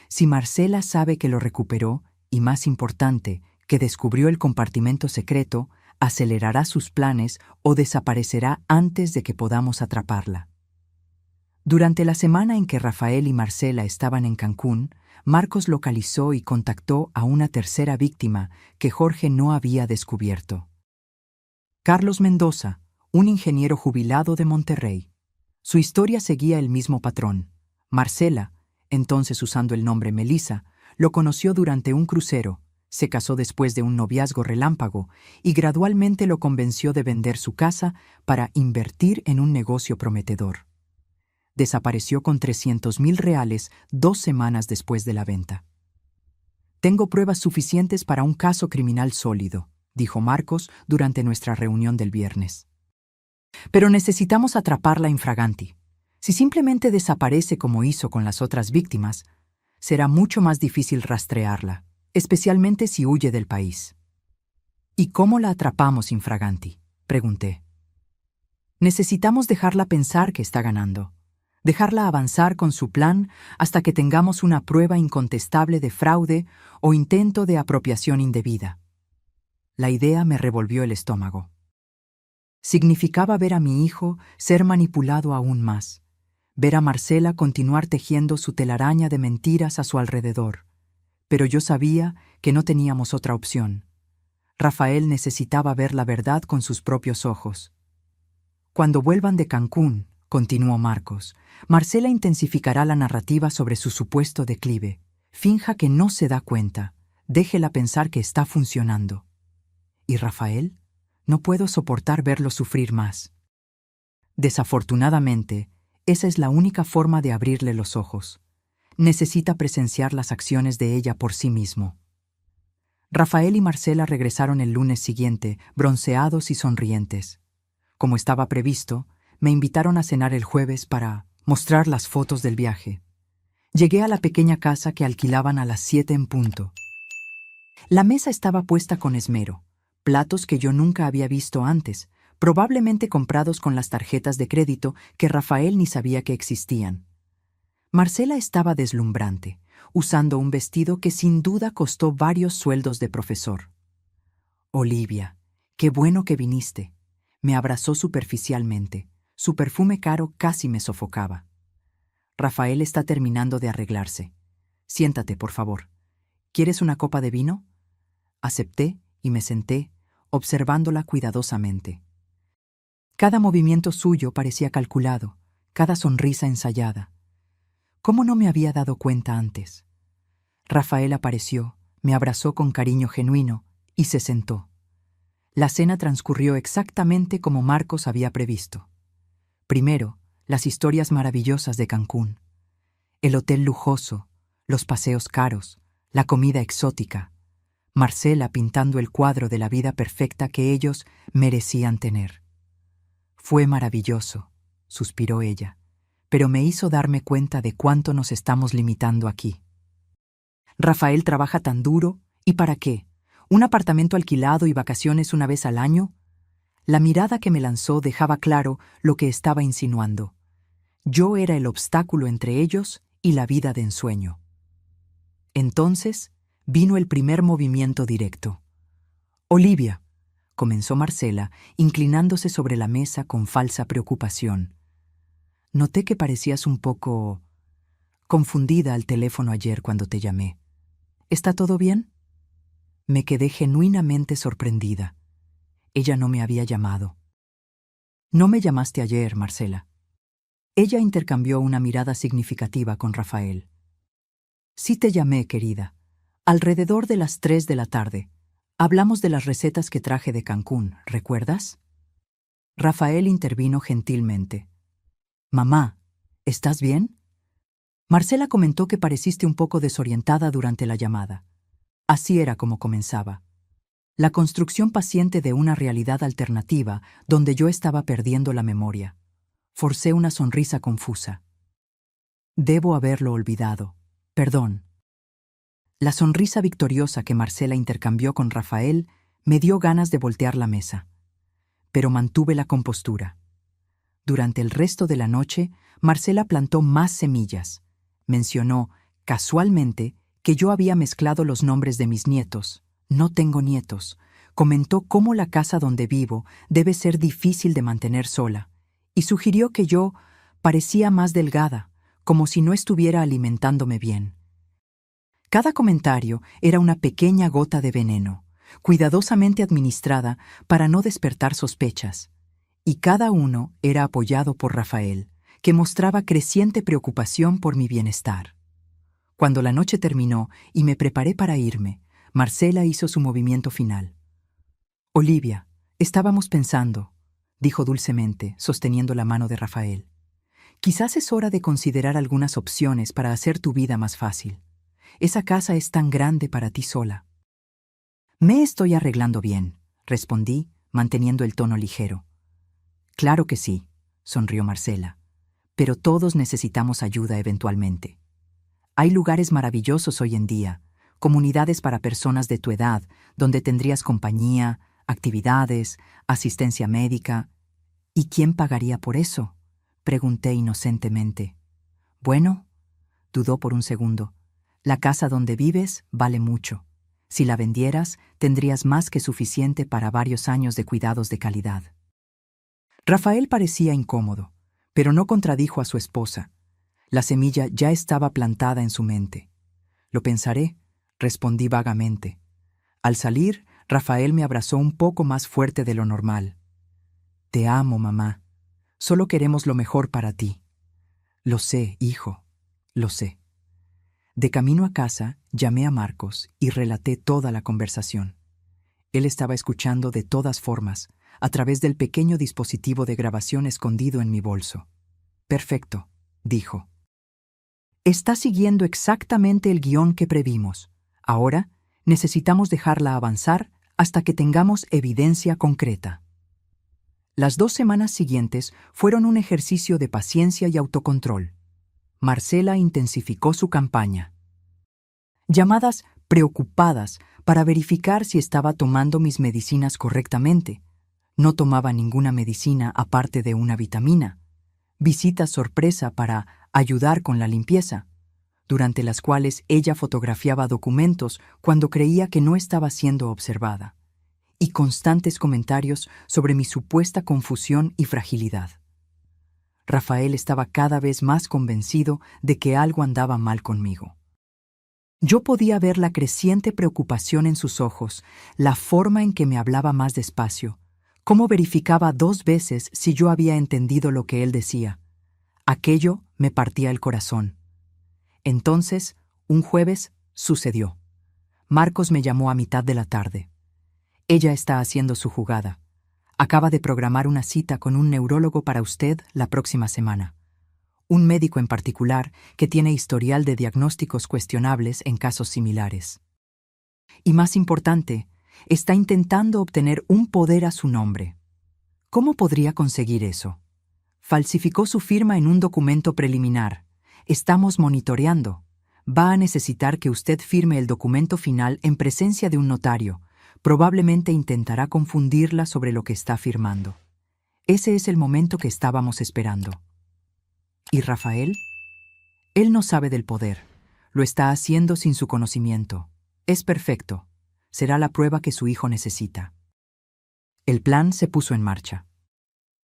Si Marcela sabe que lo recuperó, y más importante, que descubrió el compartimento secreto, acelerará sus planes o desaparecerá antes de que podamos atraparla. Durante la semana en que Rafael y Marcela estaban en Cancún, Marcos localizó y contactó a una tercera víctima que Jorge no había descubierto. Carlos Mendoza, un ingeniero jubilado de Monterrey. Su historia seguía el mismo patrón. Marcela, entonces usando el nombre Melissa, lo conoció durante un crucero, se casó después de un noviazgo relámpago y gradualmente lo convenció de vender su casa para invertir en un negocio prometedor. Desapareció con 300,000 reales 2 semanas después de la venta. Tengo pruebas suficientes para un caso criminal sólido, dijo Marcos durante nuestra reunión del viernes. Pero necesitamos atraparla infraganti. Si simplemente desaparece como hizo con las otras víctimas, será mucho más difícil rastrearla, especialmente si huye del país. ¿Y cómo la atrapamos infraganti?, pregunté. Necesitamos dejarla pensar que está ganando, dejarla avanzar con su plan hasta que tengamos una prueba incontestable de fraude o intento de apropiación indebida. La idea me revolvió el estómago. Significaba ver a mi hijo ser manipulado aún más, ver a Marcela continuar tejiendo su telaraña de mentiras a su alrededor. Pero yo sabía que no teníamos otra opción. Rafael necesitaba ver la verdad con sus propios ojos. Cuando vuelvan de Cancún, continuó Marcos, Marcela intensificará la narrativa sobre su supuesto declive. Finja que no se da cuenta. Déjela pensar que está funcionando. ¿Y Rafael? No puedo soportar verlo sufrir más. Desafortunadamente, esa es la única forma de abrirle los ojos. Necesita presenciar las acciones de ella por sí mismo. Rafael y Marcela regresaron el lunes siguiente, bronceados y sonrientes. Como estaba previsto, me invitaron a cenar el jueves para mostrar las fotos del viaje. Llegué a la pequeña casa que alquilaban a las 7 en punto. La mesa estaba puesta con esmero, platos que yo nunca había visto antes, probablemente comprados con las tarjetas de crédito que Rafael ni sabía que existían. Marcela estaba deslumbrante, usando un vestido que sin duda costó varios sueldos de profesor. Olivia, qué bueno que viniste. Me abrazó superficialmente. Su perfume caro casi me sofocaba. Rafael está terminando de arreglarse. Siéntate, por favor. ¿Quieres una copa de vino? Acepté y me senté, observándola cuidadosamente. Cada movimiento suyo parecía calculado, cada sonrisa ensayada. ¿Cómo no me había dado cuenta antes? Rafael apareció, me abrazó con cariño genuino y se sentó. La cena transcurrió exactamente como Marcos había previsto. Primero, las historias maravillosas de Cancún. El hotel lujoso, los paseos caros, la comida exótica. Marcela pintando el cuadro de la vida perfecta que ellos merecían tener. Fue maravilloso, suspiró ella, pero me hizo darme cuenta de cuánto nos estamos limitando aquí. Rafael trabaja tan duro, ¿y para qué? ¿Un apartamento alquilado y vacaciones una vez al año? La mirada que me lanzó dejaba claro lo que estaba insinuando. Yo era el obstáculo entre ellos y la vida de ensueño. Entonces vino el primer movimiento directo. Olivia, comenzó Marcela, inclinándose sobre la mesa con falsa preocupación. Noté que parecías un poco confundida al teléfono ayer cuando te llamé. ¿Está todo bien? Me quedé genuinamente sorprendida. Ella no me había llamado. No me llamaste ayer, Marcela. Ella intercambió una mirada significativa con Rafael. Sí te llamé, querida. Alrededor de las 3 de la tarde. Hablamos de las recetas que traje de Cancún, ¿recuerdas? Rafael intervino gentilmente. Mamá, ¿estás bien? Marcela comentó que pareciste un poco desorientada durante la llamada. Así era como comenzaba. La construcción paciente de una realidad alternativa donde yo estaba perdiendo la memoria. Forcé una sonrisa confusa. Debo haberlo olvidado. Perdón. La sonrisa victoriosa que Marcela intercambió con Rafael me dio ganas de voltear la mesa. Pero mantuve la compostura. Durante el resto de la noche, Marcela plantó más semillas. Mencionó, casualmente, que yo había mezclado los nombres de mis nietos. No tengo nietos. Comentó cómo la casa donde vivo debe ser difícil de mantener sola, y sugirió que yo parecía más delgada, como si no estuviera alimentándome bien. Cada comentario era una pequeña gota de veneno, cuidadosamente administrada para no despertar sospechas, y cada uno era apoyado por Rafael, que mostraba creciente preocupación por mi bienestar. Cuando la noche terminó y me preparé para irme, Marcela hizo su movimiento final. Olivia, estábamos pensando, dijo dulcemente, sosteniendo la mano de Rafael. Quizás es hora de considerar algunas opciones para hacer tu vida más fácil. Esa casa es tan grande para ti sola. Me estoy arreglando bien, respondí, manteniendo el tono ligero. Claro que sí, sonrió Marcela, pero todos necesitamos ayuda eventualmente. Hay lugares maravillosos hoy en día, comunidades para personas de tu edad, donde tendrías compañía, actividades, asistencia médica. ¿Y quién pagaría por eso? Pregunté inocentemente. Bueno, dudó por un segundo. La casa donde vives vale mucho. Si la vendieras, tendrías más que suficiente para varios años de cuidados de calidad. Rafael parecía incómodo, pero no contradijo a su esposa. La semilla ya estaba plantada en su mente. Lo pensaré, respondí vagamente. Al salir, Rafael me abrazó un poco más fuerte de lo normal. Te amo, mamá. Solo queremos lo mejor para ti. Lo sé, hijo, lo sé. De camino a casa, llamé a Marcos y relaté toda la conversación. Él estaba escuchando de todas formas, a través del pequeño dispositivo de grabación escondido en mi bolso. Perfecto, dijo. Está siguiendo exactamente el guión que previmos. Ahora, necesitamos dejarla avanzar hasta que tengamos evidencia concreta. Las 2 semanas siguientes fueron un ejercicio de paciencia y autocontrol. Marcela intensificó su campaña. Llamadas preocupadas para verificar si estaba tomando mis medicinas correctamente. No tomaba ninguna medicina aparte de una vitamina. Visitas sorpresa para ayudar con la limpieza, durante las cuales ella fotografiaba documentos cuando creía que no estaba siendo observada, y constantes comentarios sobre mi supuesta confusión y fragilidad. Rafael estaba cada vez más convencido de que algo andaba mal conmigo. Yo podía ver la creciente preocupación en sus ojos, la forma en que me hablaba más despacio, cómo verificaba 2 veces si yo había entendido lo que él decía. Aquello me partía el corazón. Entonces, un jueves, sucedió. Marcos me llamó a mitad de la tarde. Ella está haciendo su jugada. Acaba de programar una cita con un neurólogo para usted la próxima semana. Un médico en particular que tiene historial de diagnósticos cuestionables en casos similares. Y más importante, está intentando obtener un poder a su nombre. ¿Cómo podría conseguir eso? Falsificó su firma en un documento preliminar. Estamos monitoreando. Va a necesitar que usted firme el documento final en presencia de un notario. Probablemente intentará confundirla sobre lo que está firmando. Ese es el momento que estábamos esperando. ¿Y Rafael? Él no sabe del poder. Lo está haciendo sin su conocimiento. Es perfecto. Será la prueba que su hijo necesita. El plan se puso en marcha.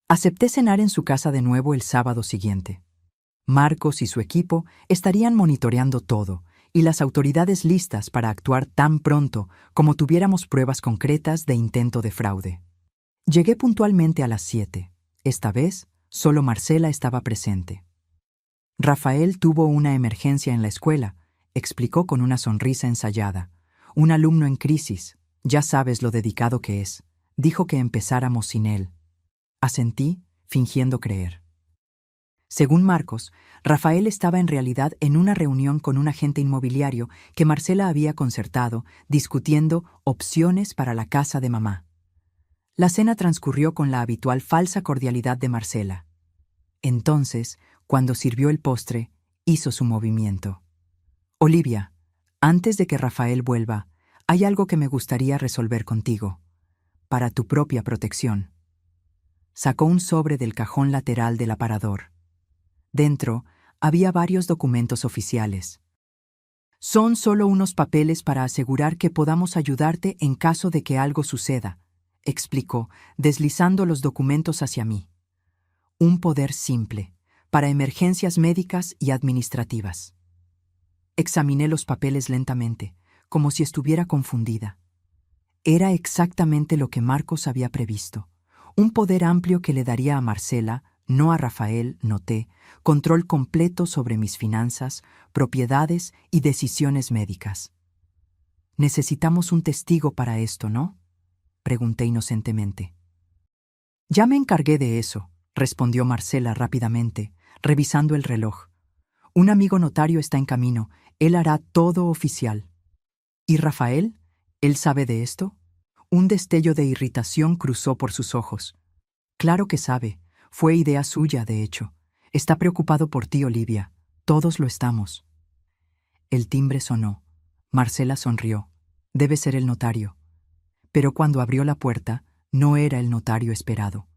Acepté cenar en su casa de nuevo el sábado siguiente. Marcos y su equipo estarían monitoreando todo, y las autoridades listas para actuar tan pronto como tuviéramos pruebas concretas de intento de fraude. Llegué puntualmente a las 7. Esta vez, solo Marcela estaba presente. Rafael tuvo una emergencia en la escuela, explicó con una sonrisa ensayada. Un alumno en crisis, ya sabes lo dedicado que es. Dijo que empezáramos sin él. Asentí, fingiendo creer. Según Marcos, Rafael estaba en realidad en una reunión con un agente inmobiliario que Marcela había concertado, discutiendo opciones para la casa de mamá. La cena transcurrió con la habitual falsa cordialidad de Marcela. Entonces, cuando sirvió el postre, hizo su movimiento. Olivia, antes de que Rafael vuelva, hay algo que me gustaría resolver contigo, para tu propia protección. Sacó un sobre del cajón lateral del aparador. Dentro había varios documentos oficiales. Son solo unos papeles para asegurar que podamos ayudarte en caso de que algo suceda, explicó, deslizando los documentos hacia mí. Un poder simple, para emergencias médicas y administrativas. Examiné los papeles lentamente, como si estuviera confundida. Era exactamente lo que Marcos había previsto. Un poder amplio que le daría a Marcela, no a Rafael, noté, control completo sobre mis finanzas, propiedades y decisiones médicas. Necesitamos un testigo para esto, ¿no? Pregunté inocentemente. Ya me encargué de eso, respondió Marcela rápidamente, revisando el reloj. Un amigo notario está en camino, él hará todo oficial. ¿Y Rafael? ¿Él sabe de esto? Un destello de irritación cruzó por sus ojos. Claro que sabe, fue idea suya, de hecho. Está preocupado por ti, Olivia. Todos lo estamos. El timbre sonó. Marcela sonrió. Debe ser el notario. Pero cuando abrió la puerta, no era el notario esperado.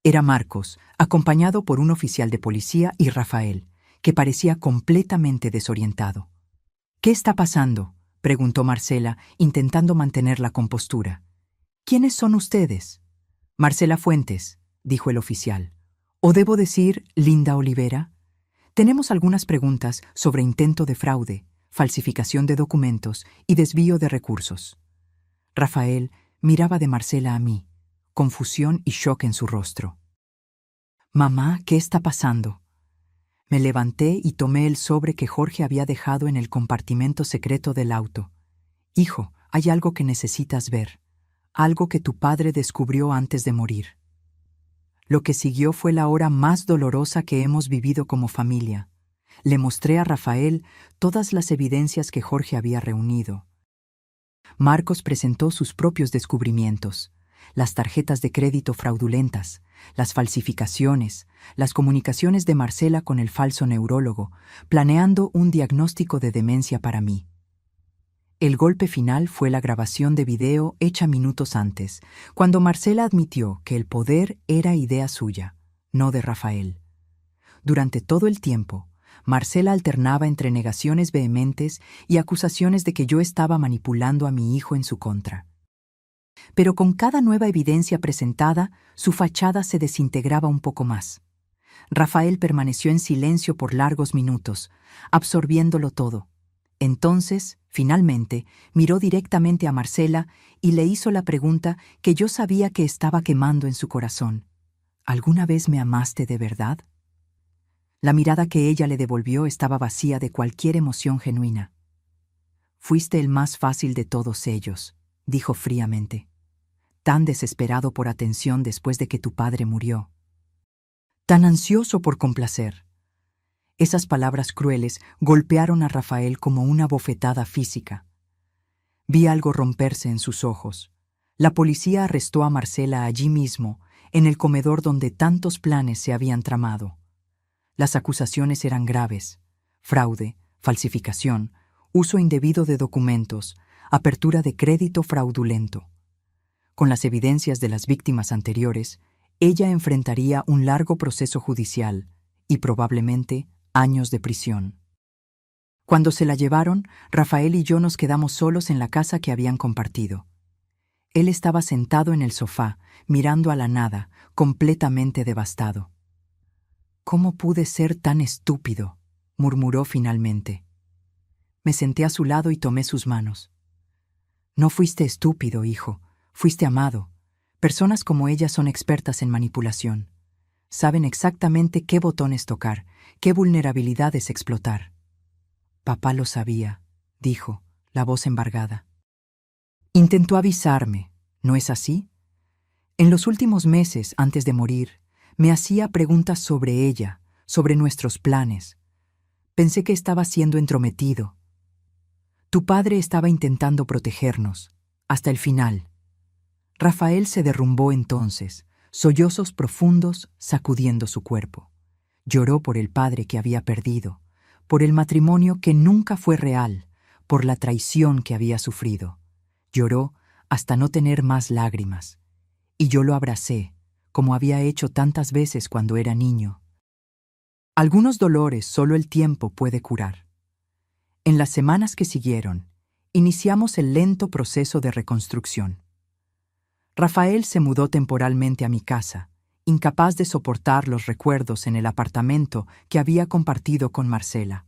Era Marcos, acompañado por un oficial de policía y Rafael, que parecía completamente desorientado. ¿Qué está pasando?, preguntó Marcela, intentando mantener la compostura. ¿Quiénes son ustedes? Marcela Fuentes, dijo el oficial. ¿O debo decir, Linda Olivera? Tenemos algunas preguntas sobre intento de fraude, falsificación de documentos y desvío de recursos. Rafael miraba de Marcela a mí, confusión y shock en su rostro. Mamá, ¿qué está pasando? Me levanté y tomé el sobre que Jorge había dejado en el compartimento secreto del auto. Hijo, hay algo que necesitas ver, algo que tu padre descubrió antes de morir. Lo que siguió fue la hora más dolorosa que hemos vivido como familia. Le mostré a Rafael todas las evidencias que Jorge había reunido. Marcos presentó sus propios descubrimientos. las tarjetas de crédito fraudulentas, las falsificaciones, las comunicaciones de Marcela con el falso neurólogo, planeando un diagnóstico de demencia para mí. El golpe final fue la grabación de video hecha minutos antes, cuando Marcela admitió que el poder era idea suya, no de Rafael. Durante todo el tiempo, Marcela alternaba entre negaciones vehementes y acusaciones de que yo estaba manipulando a mi hijo en su contra. Pero con cada nueva evidencia presentada, su fachada se desintegraba un poco más. Rafael permaneció en silencio por largos minutos, absorbiéndolo todo. Entonces, finalmente, miró directamente a Marcela y le hizo la pregunta que yo sabía que estaba quemando en su corazón. ¿Alguna vez me amaste de verdad? La mirada que ella le devolvió estaba vacía de cualquier emoción genuina. Fuiste el más fácil de todos ellos, dijo fríamente. Tan desesperado por atención después de que tu padre murió. Tan ansioso por complacer. Esas palabras crueles golpearon a Rafael como una bofetada física. Vi algo romperse en sus ojos. La policía arrestó a Marcela allí mismo, en el comedor donde tantos planes se habían tramado. Las acusaciones eran graves: fraude, falsificación, uso indebido de documentos, apertura de crédito fraudulento. Con las evidencias de las víctimas anteriores, ella enfrentaría un largo proceso judicial y probablemente años de prisión. Cuando se la llevaron, Rafael y yo nos quedamos solos en la casa que habían compartido. Él estaba sentado en el sofá, mirando a la nada, completamente devastado. «¿Cómo pude ser tan estúpido?», murmuró finalmente. Me senté a su lado y tomé sus manos. «No fuiste estúpido, hijo, fuiste amado. Personas como ella son expertas en manipulación. Saben exactamente qué botones tocar, qué vulnerabilidades explotar». «Papá lo sabía», dijo, la voz embargada. «Intentó avisarme, ¿no es así? En los últimos meses, antes de morir, me hacía preguntas sobre ella, sobre nuestros planes. Pensé que estaba siendo entrometido. Tu padre estaba intentando protegernos, hasta el final». Rafael se derrumbó entonces, sollozos profundos sacudiendo su cuerpo. Lloró por el padre que había perdido, por el matrimonio que nunca fue real, por la traición que había sufrido. Lloró hasta no tener más lágrimas. Y yo lo abracé, como había hecho tantas veces cuando era niño. Algunos dolores solo el tiempo puede curar. En las semanas que siguieron, iniciamos el lento proceso de reconstrucción. Rafael se mudó temporalmente a mi casa, incapaz de soportar los recuerdos en el apartamento que había compartido con Marcela.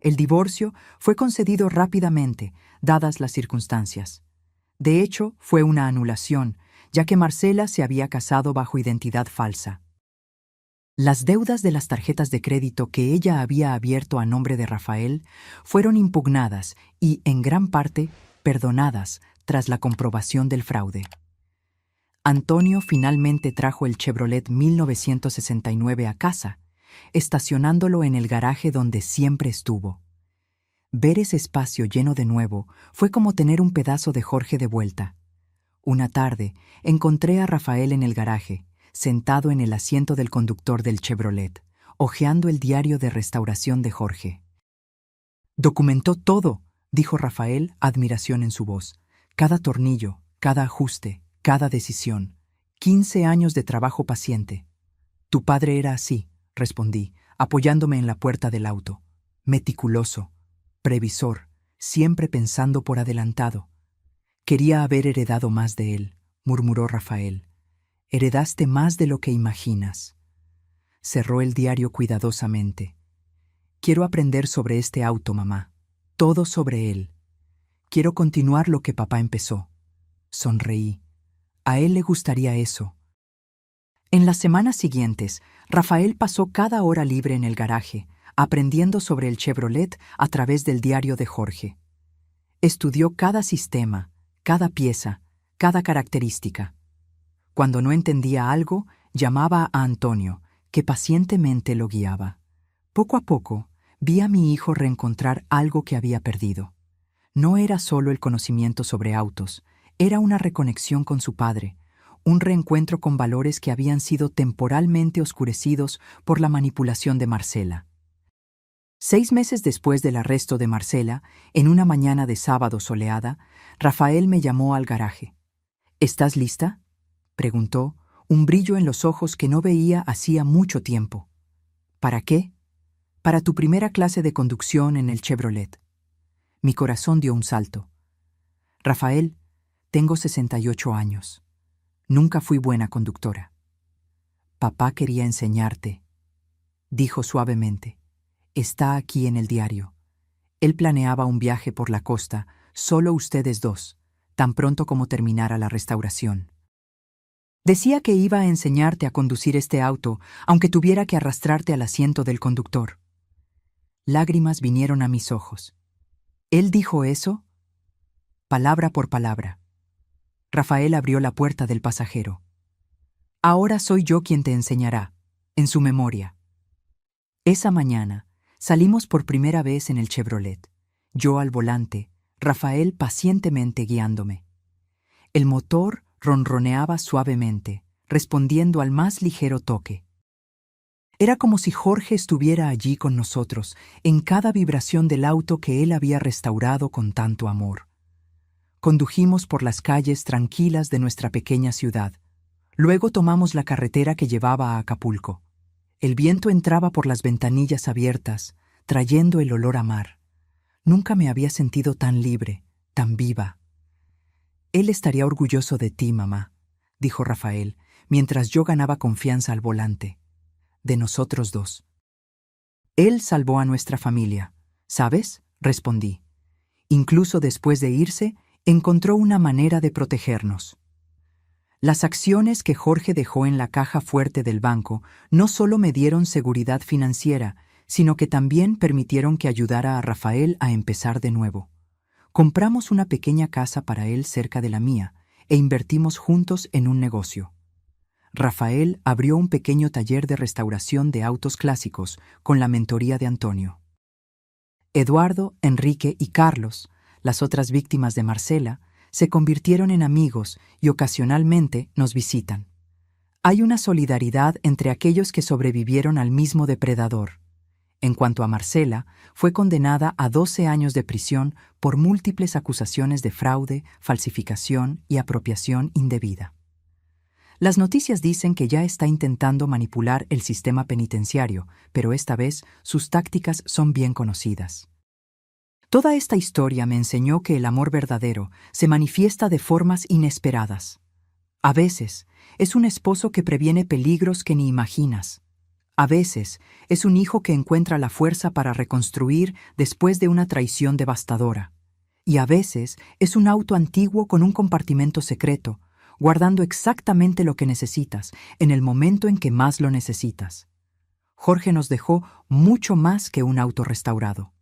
El divorcio fue concedido rápidamente, dadas las circunstancias. De hecho, fue una anulación, ya que Marcela se había casado bajo identidad falsa. Las deudas de las tarjetas de crédito que ella había abierto a nombre de Rafael fueron impugnadas y, en gran parte, perdonadas tras la comprobación del fraude. Antonio finalmente trajo el Chevrolet 1969 a casa, estacionándolo en el garaje donde siempre estuvo. Ver ese espacio lleno de nuevo fue como tener un pedazo de Jorge de vuelta. Una tarde, encontré a Rafael en el garaje, sentado en el asiento del conductor del Chevrolet, hojeando el diario de restauración de Jorge. «Documentó todo», dijo Rafael, admiración en su voz. «Cada tornillo, cada ajuste, cada decisión. 15 años de trabajo paciente». «Tu padre era así», respondí, apoyándome en la puerta del auto. «Meticuloso, previsor, siempre pensando por adelantado». «Quería haber heredado más de él», murmuró Rafael. «Heredaste más de lo que imaginas». Cerró el diario cuidadosamente. «Quiero aprender sobre este auto, mamá. Todo sobre él. Quiero continuar lo que papá empezó». Sonreí. A él le gustaría eso. En las semanas siguientes, Rafael pasó cada hora libre en el garaje, aprendiendo sobre el Chevrolet a través del diario de Jorge. Estudió cada sistema, cada pieza, cada característica. Cuando no entendía algo, llamaba a Antonio, que pacientemente lo guiaba. Poco a poco, vi a mi hijo reencontrar algo que había perdido. No era solo el conocimiento sobre autos, era una reconexión con su padre, un reencuentro con valores que habían sido temporalmente oscurecidos por la manipulación de Marcela. 6 meses después del arresto de Marcela, en una mañana de sábado soleada, Rafael me llamó al garaje. ¿Estás lista?, preguntó, un brillo en los ojos que no veía hacía mucho tiempo. ¿Para qué? Para tu primera clase de conducción en el Chevrolet. Mi corazón dio un salto. Rafael, tengo 68 años. Nunca fui buena conductora. Papá quería enseñarte, dijo suavemente. Está aquí en el diario. Él planeaba un viaje por la costa, solo ustedes dos, tan pronto como terminara la restauración. Decía que iba a enseñarte a conducir este auto, aunque tuviera que arrastrarte al asiento del conductor. Lágrimas vinieron a mis ojos. ¿Él dijo eso? Palabra por palabra. Rafael abrió la puerta del pasajero. Ahora soy yo quien te enseñará, en su memoria. Esa mañana, salimos por primera vez en el Chevrolet, yo al volante, Rafael pacientemente guiándome. El motor ronroneaba suavemente, respondiendo al más ligero toque. Era como si Jorge estuviera allí con nosotros, en cada vibración del auto que él había restaurado con tanto amor. Condujimos por las calles tranquilas de nuestra pequeña ciudad. Luego tomamos la carretera que llevaba a Acapulco. El viento entraba por las ventanillas abiertas, trayendo el olor a mar. Nunca me había sentido tan libre, tan viva. Él estaría orgulloso de ti, mamá, dijo Rafael, mientras yo ganaba confianza al volante. De nosotros dos. Él salvó a nuestra familia, ¿sabes?, respondí. Incluso después de irse, encontró una manera de protegernos. Las acciones que Jorge dejó en la caja fuerte del banco no solo me dieron seguridad financiera, sino que también permitieron que ayudara a Rafael a empezar de nuevo. Compramos una pequeña casa para él cerca de la mía e invertimos juntos en un negocio. Rafael abrió un pequeño taller de restauración de autos clásicos con la mentoría de Antonio. Eduardo, Enrique y Carlos, las otras víctimas de Marcela, se convirtieron en amigos y ocasionalmente nos visitan. Hay una solidaridad entre aquellos que sobrevivieron al mismo depredador. En cuanto a Marcela, fue condenada a 12 años de prisión por múltiples acusaciones de fraude, falsificación y apropiación indebida. Las noticias dicen que ya está intentando manipular el sistema penitenciario, pero esta vez sus tácticas son bien conocidas. Toda esta historia me enseñó que el amor verdadero se manifiesta de formas inesperadas. A veces, es un esposo que previene peligros que ni imaginas. A veces, es un hijo que encuentra la fuerza para reconstruir después de una traición devastadora. Y a veces, es un auto antiguo con un compartimento secreto, guardando exactamente lo que necesitas, en el momento en que más lo necesitas. Jorge nos dejó mucho más que un auto restaurado.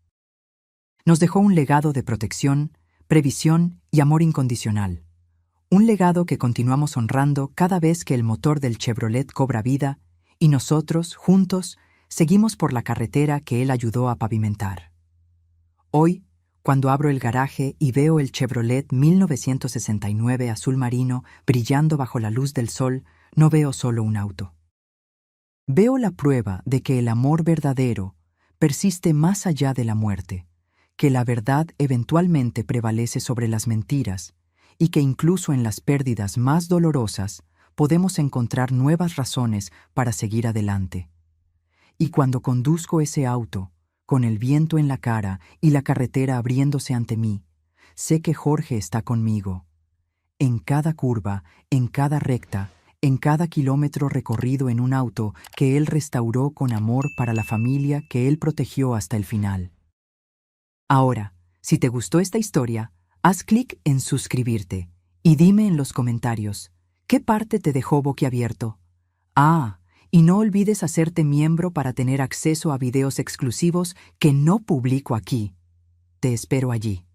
Nos dejó un legado de protección, previsión y amor incondicional. Un legado que continuamos honrando cada vez que el motor del Chevrolet cobra vida y nosotros, juntos, seguimos por la carretera que él ayudó a pavimentar. Hoy, cuando abro el garaje y veo el Chevrolet 1969 azul marino brillando bajo la luz del sol, no veo solo un auto. Veo la prueba de que el amor verdadero persiste más allá de la muerte, que la verdad eventualmente prevalece sobre las mentiras y que incluso en las pérdidas más dolorosas podemos encontrar nuevas razones para seguir adelante. Y cuando conduzco ese auto, con el viento en la cara y la carretera abriéndose ante mí, sé que Jorge está conmigo. En cada curva, en cada recta, en cada kilómetro recorrido en un auto que él restauró con amor para la familia que él protegió hasta el final. Ahora, si te gustó esta historia, haz clic en suscribirte y dime en los comentarios, ¿qué parte te dejó boquiabierto? Y no olvides hacerte miembro para tener acceso a videos exclusivos que no publico aquí. Te espero allí.